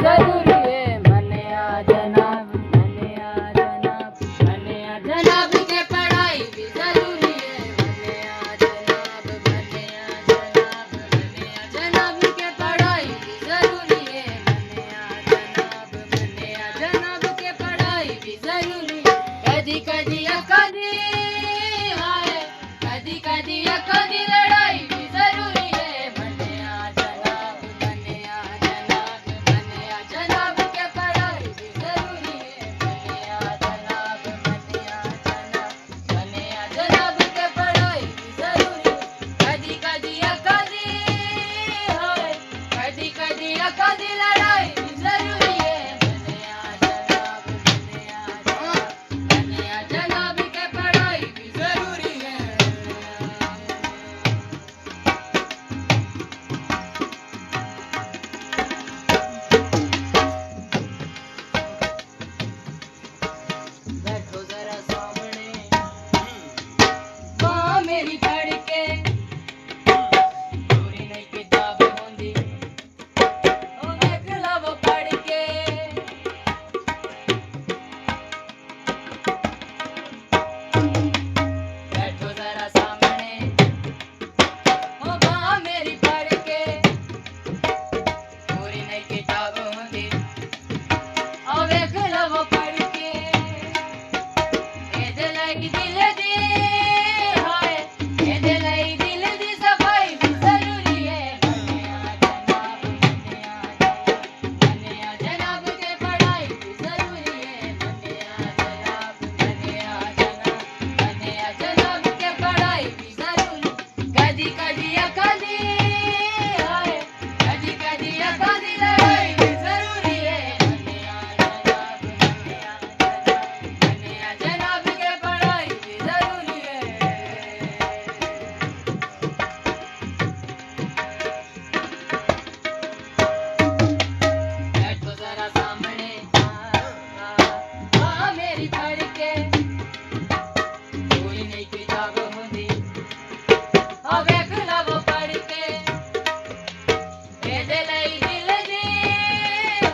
जरूरी है मन्या जनाब, मन्या जनाब, मन्या जनाब के पढ़ाई भी जरूरी है मन्या जनाब, मन्या जनाब, मन्या जनाब के पढ़ाई भी जरूरी है मन्या जनाब, मन्या जनाब के पढ़ाई भी जरूरी है। कदी कदी अकदी हाय, कदी कदी अकदी लड़ाई भी जरूरी है मन्या जनाब, मन्या जनाब, मन्या जनाब के पढ़ाई भी जरूरी है मन्या जनाब, मन्या जनाब, मन्या जनाब के पढ़ाई भी जरूरी है। कदी कदी अकदी हाय, कदी कदी अकदी लड़ाई भी जरूरी है मन्या जनाब, मन्या जनाब, मन्या जनाब के पढ़ाई भी जरूरी है। बैठो जरा सामने माँ मेरी पढ़ के पूरी नहीं किताब होंदी ओ देख ला वो पढ़ के बैठो जरा सामने ओ माँ मेरी पढ़ के पूरी नहीं किताब होंदी ओ देख ला वो पढ़ के ए दिल की दिल दी हाय, ए दिल की दिल दी सफाई भी जरूरी है मन्या जनाब, मन्या जनाब, मन्या जनाब के पढ़ाई भी जरूरी है मन्या जनाब, मन्या जनाब, मन्या जनाब के पढ़ाई भी जरूरी। कदी कदी अकदी हाय, कदी कदी अकदी लड़ाई भी जरूरी है मन्या जनाब, मन्या जनाब, मन्या जनाब के पढ़ाई भी जरूरी है। बैठो जरा सामने माँ मेरी पढ़ के पूरी नहीं किताब होंदी ओ देख ला वो पढ़ के ए दिल की दिल दी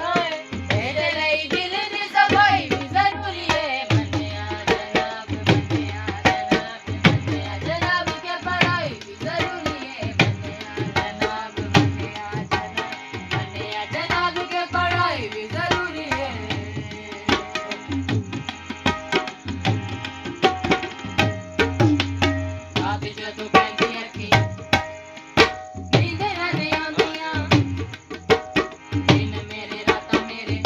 हाय, ए दिल की दिल दी सफाई भी जरूरी है मन्या जनाब, मन्या जनाब, मन्या जनाब के पढ़ाई भी जरूरी है मन्या जनाब, मन्या जनाब, मन्या जनाब के पढ़ाई भी जरूरी है। रात जदों पैंदी अखी नींद नहीं आंदियां दिन मेरे रातां मेरे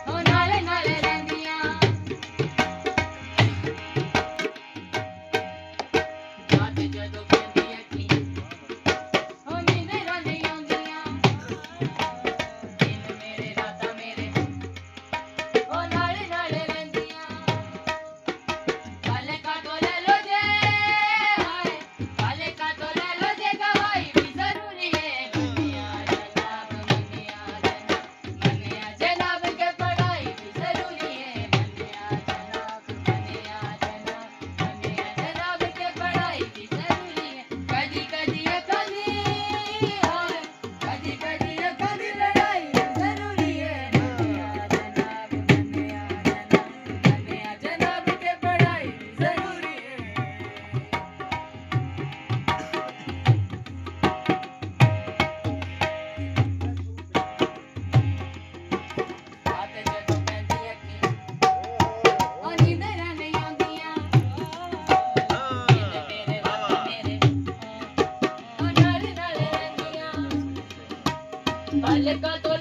ओ नाले नाले रहिंदियां रात जदों पैंदी अखी ओ नींद नहीं आंदियां दिन मेरे रातां मेरे ओ नाले नाले रहिंदियां काले का तो ले लो जे हाय, काले का तो ले लो जे गवाही भी जरूरी है मन्या जनाब, मन्या जनाब, मन्या जनाब के पढ़ाई भी जरूरी है मन्या जनाब, मन्या जनाब, मन्या जनाब के पढ़ाई भी जरूरी है। कदी कदी अकदी हाय, कदी कदी अकदी लड़ाई भी जरूरी है मन्या जनाब, मन्या जनाब, मन्या जनाब के पढ़ाई भी जरूरी है। रात जदों पैंदी अखी ओ नींद नहीं आंदियां दिन मेरे रातां मेरे ओ नाले नाले रहिंदियां काले का तो